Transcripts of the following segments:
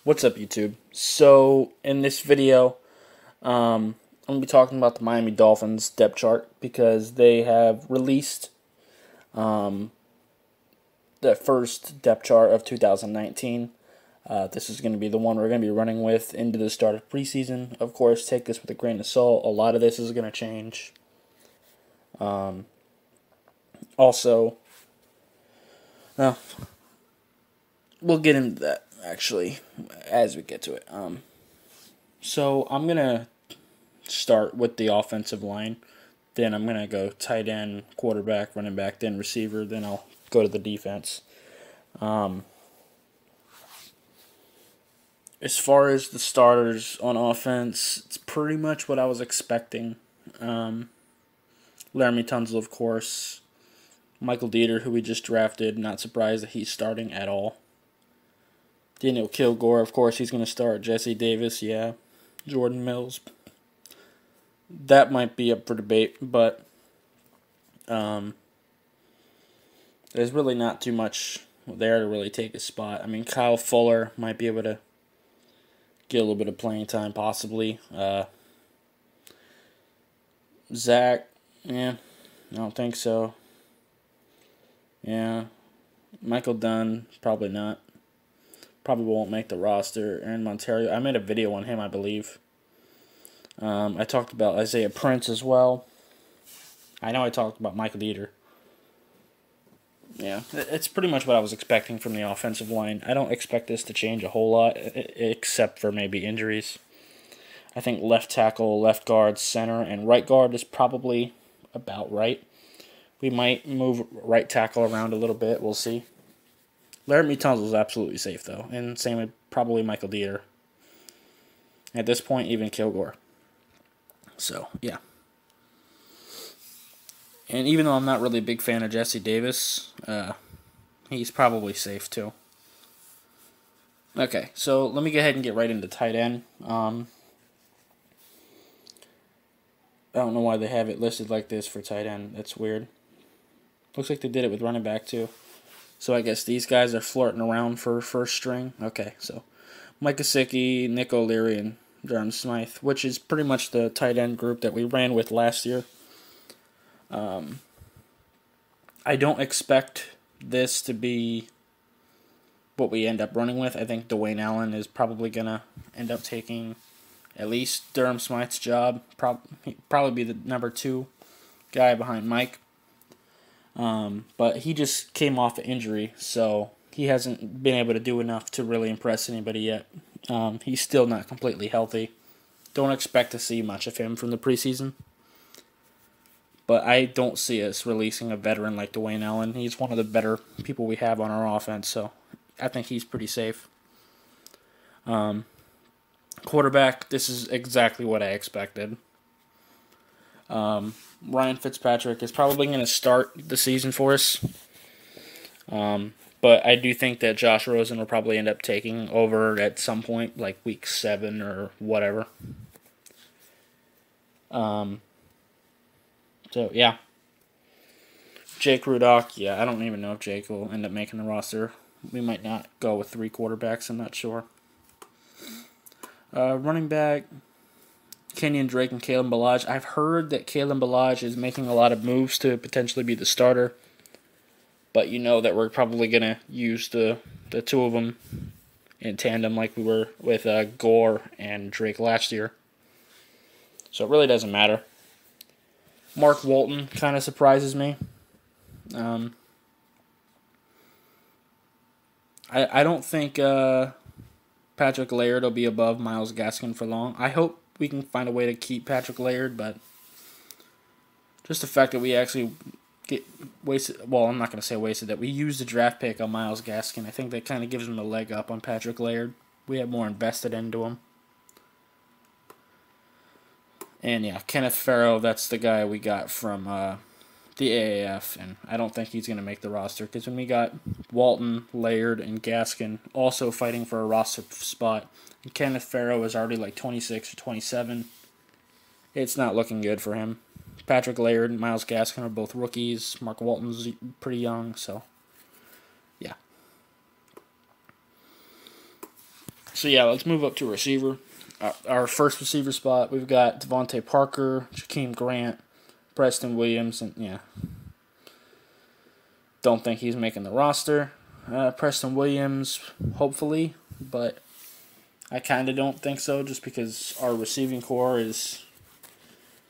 What's up, YouTube? So, in this video, I'm going to be talking about the Miami Dolphins depth chart because they have released um, the first depth chart of 2019. This is going to be the one we're going to be running with into the start of preseason. Of course, take this with a grain of salt. A lot of this is going to change. Also, well, we'll get into that actually as we get to it. So I'm going to start with the offensive line. Then I'm going to go tight end, quarterback, running back, then receiver. Then I'll go to the defense. As far as the starters on offense, it's pretty much what I was expecting. Laramie Tunzel, of course. Michael Dieter, who we just drafted. Not surprised that he's starting at all. Daniel Kilgore, of course, he's going to start. Jesse Davis, yeah. Jordan Mills. That might be up for debate, but there's really not too much there to really take a spot. I mean, Kyle Fuller might be able to get a little bit of playing time, possibly. Zach, yeah, I don't think so. Yeah, Michael Dunn, probably not. Probably won't make the roster. Aaron Montario, I made a video on him, I believe. I talked about Isaiah Prince as well. I know I talked about Michael Dieter. Yeah, it's pretty much what I was expecting from the offensive line. I don't expect this to change a whole lot, except for maybe injuries. I think left tackle, left guard, center, and right guard is probably about right. We might move right tackle around a little bit. We'll see. Laramie Tunzel is absolutely safe, though, and same with probably Michael Dieter. At this point, even Kilgore. So, yeah. And even though I'm not really a big fan of Jesse Davis, he's probably safe, too. Okay, so let me go ahead and get right into tight end. I don't know why they have it listed like this for tight end. That's weird. Looks like they did it with running back, too. So I guess these guys are flirting around for first string. Okay, so Mike Gesicki, Nick O'Leary, and Durham Smythe, which is pretty much the tight end group that we ran with last year. I don't expect this to be what we end up running with. I think Dwayne Allen is probably going to end up taking at least Durham Smythe's job. Probably be the number 2 guy behind Mike. But he just came off an injury, so he hasn't been able to do enough to really impress anybody yet. He's still not completely healthy. Don't expect to see much of him from the preseason. But I don't see us releasing a veteran like Dwayne Allen. He's one of the better people we have on our offense, so I think he's pretty safe. Quarterback, this is exactly what I expected. Ryan Fitzpatrick is probably going to start the season for us. But I do think that Josh Rosen will probably end up taking over at some point, like week 7 or whatever. So, yeah. Jake Rudock, yeah, I don't even know if Jake will end up making the roster. We might not go with 3 quarterbacks, I'm not sure. Running back, Kenyon Drake and Kalen Ballage. I've heard that Kalen Ballage is making a lot of moves to potentially be the starter. But you know that we're probably going to use the 2 of them in tandem like we were with Gore and Drake last year. So it really doesn't matter. Mark Walton kind of surprises me. I don't think Patrick Laird will be above Myles Gaskin for long. I hope we can find a way to keep Patrick Laird, but just the fact that we actually get wasted, well, I'm not going to say wasted, that we used a draft pick on Myles Gaskin, I think that kind of gives him a leg up on Patrick Laird. We have more invested into him. And yeah, Kenneth Farrow, that's the guy we got from the AAF, and I don't think he's going to make the roster, because when we got Walton, Laird, and Gaskin also fighting for a roster spot, and Kenneth Farrow is already like 26 or 27, it's not looking good for him. Patrick Laird and Myles Gaskin are both rookies. Mark Walton's pretty young, so yeah. So yeah, let's move up to receiver. Our first receiver spot, we've got Devontae Parker, Jakeem Grant, Preston Williams, and yeah, don't think he's making the roster. Preston Williams, hopefully, but I kind of don't think so, just because our receiving core is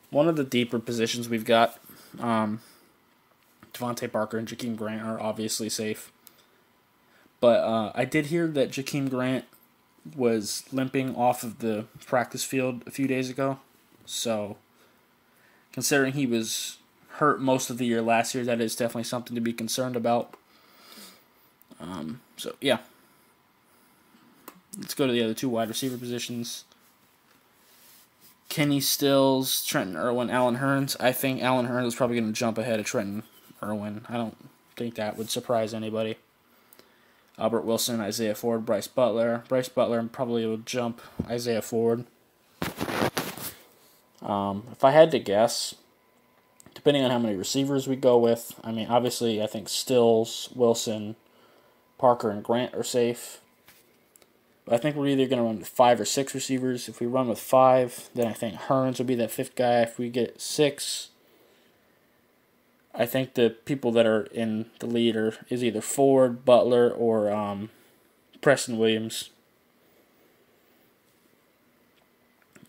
one of the deeper positions we've got. Devontae Parker and Jakeem Grant are obviously safe. But I did hear that Jakeem Grant was limping off of the practice field a few days ago. So, considering he was hurt most of the year last year, that is definitely something to be concerned about. So, yeah. Let's go to the other two wide receiver positions. Kenny Stills, Trenton Irwin, Allen Hurns. I think Allen Hurns is probably going to jump ahead of Trenton Irwin. I don't think that would surprise anybody. Albert Wilson, Isaiah Ford, Bryce Butler. Bryce Butler probably will jump Isaiah Ford. If I had to guess, depending on how many receivers we go with, I mean, obviously, I think Stills, Wilson, Parker, and Grant are safe. But I think we're either going to run with 5 or 6 receivers. If we run with 5, then I think Hurns will be that 5th guy. If we get 6, I think the people that are in the lead is either Ford, Butler, or Preston Williams.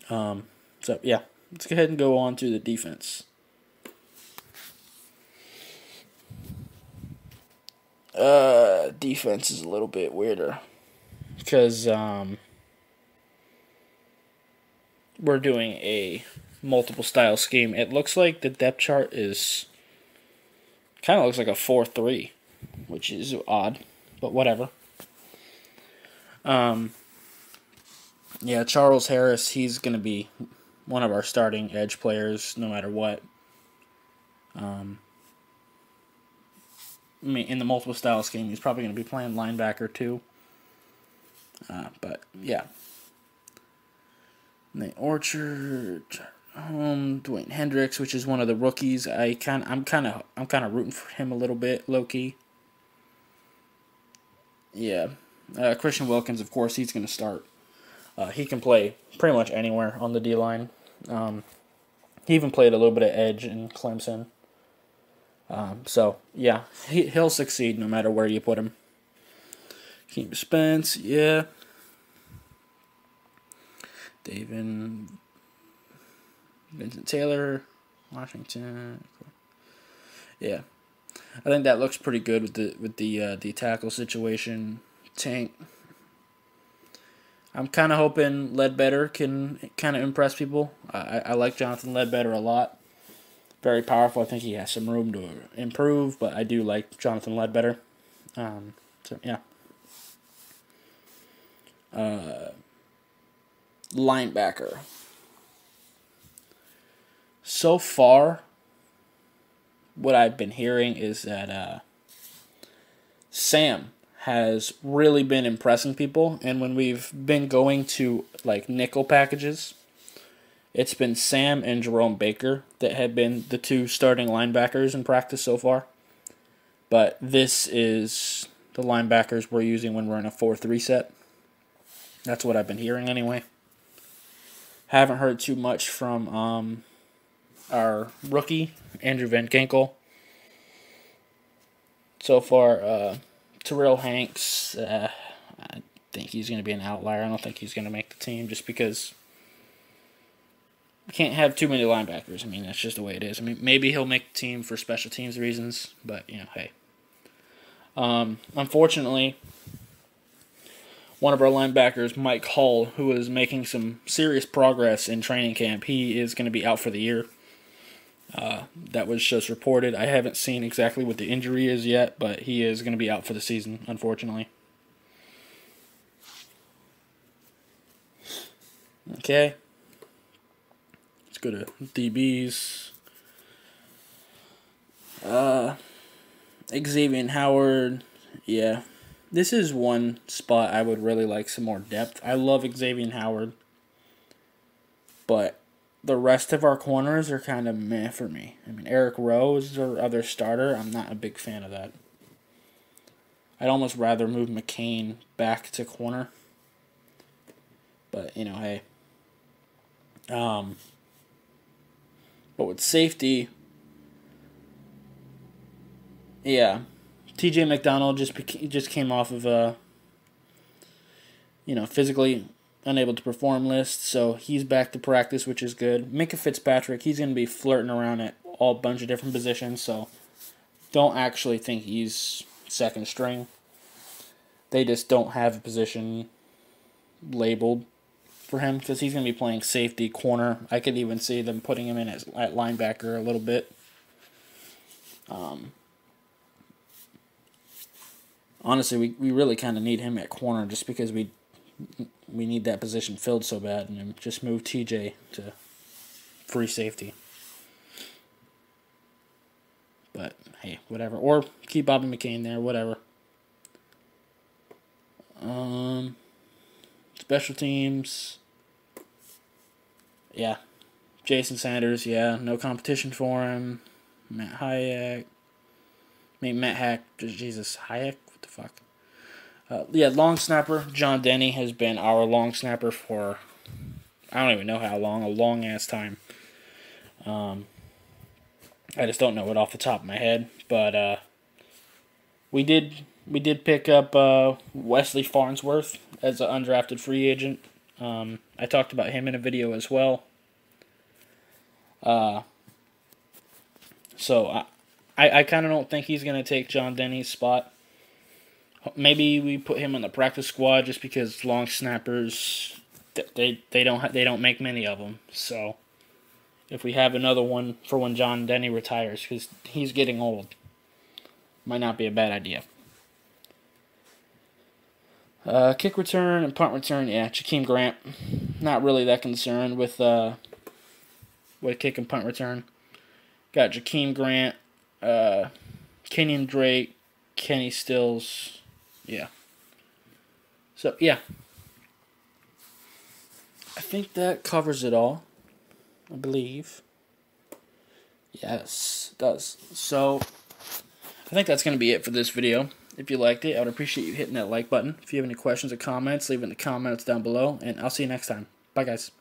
So, yeah. Let's go ahead and go on to the defense. Defense is a little bit weirder because we're doing a multiple style scheme. It looks like the depth chart is kind of looks like a 4-3, which is odd, but whatever. Yeah, Charles Harris, he's going to be one of our starting edge players no matter what. I mean, in the multiple style scheme, he's probably going to be playing linebacker too. But yeah, Nate Orchard, Dwayne Hendricks, which is one of the rookies. I'm kind of rooting for him a little bit, low key. Yeah, Christian Wilkins, of course, he's going to start. He can play pretty much anywhere on the D line. He even played a little bit of edge in Clemson. So, yeah, he'll succeed no matter where you put him. Keem Spence, yeah. Vincent Taylor, Washington. Yeah, I think that looks pretty good with the tackle situation. Tank. I'm kind of hoping Ledbetter can kind of impress people. I like Jonathan Ledbetter a lot. Very powerful. I think he has some room to improve, but I do like Jonathan Ledbetter. So, yeah. Linebacker. So far, what I've been hearing is that Sam has really been impressing people, and when we've been going to like nickel packages, it's been Sam and Jerome Baker that have been the two starting linebackers in practice so far. But this is the linebackers we're using when we're in a 4-3 set. That's what I've been hearing anyway. Haven't heard too much from our rookie, Andrew Van Ginkel. So far, Terrell Hanks, I think he's going to be an outlier. I don't think he's going to make the team just because we can't have too many linebackers. I mean, that's just the way it is. I mean, maybe he'll make the team for special teams reasons, but, hey. Unfortunately, one of our linebackers, Mike Hull, who is making some serious progress in training camp, he is going to be out for the year. That was just reported. I haven't seen exactly what the injury is yet, but he is going to be out for the season, unfortunately. Okay. Let's go to DBs. Xavier Howard, yeah. This is one spot I would really like some more depth. I love Xavier Howard, but the rest of our corners are kind of meh for me. I mean, Eric Rowe is our other starter. I'm not a big fan of that. I'd almost rather move McCain back to corner. But, hey. But with safety, yeah, T.J. McDonald just came off of a, physically unable to perform list, so he's back to practice, which is good. Minka Fitzpatrick, he's going to be flirting around at all bunch of different positions, so don't actually think he's second string. They just don't have a position labeled for him because he's going to be playing safety, corner. I could even see them putting him in at linebacker a little bit. Honestly, we really kind of need him at corner just because we need that position filled so bad, and just move TJ to free safety. But hey, whatever. Or keep Bobby McCain there, whatever. Special teams. Yeah. Jason Sanders, yeah. No competition for him. Matt Hayek. Matt Hack. Jesus, Hayek? What the fuck? Yeah, long snapper. John Denny has been our long snapper for, I don't even know how long, a long-ass time. I just don't know it off the top of my head. But we did pick up Wesley Farnsworth as an undrafted free agent. I talked about him in a video as well. So I kind of don't think he's going to take John Denny's spot. Maybe we put him on the practice squad just because long snappers they don't make many of them. So if we have another one for when John Denny retires, because he's getting old, might not be a bad idea. Kick return and punt return, yeah, Jakeem Grant. Not really that concerned with kick and punt return. Got Jakeem Grant, Kenyon Drake, Kenny Stills, yeah. So, yeah. I think that covers it all, I believe. Yes, it does. So, I think that's going to be it for this video. If you liked it, I would appreciate you hitting that like button. If you have any questions or comments, leave it in the comments down below, and I'll see you next time. Bye, guys.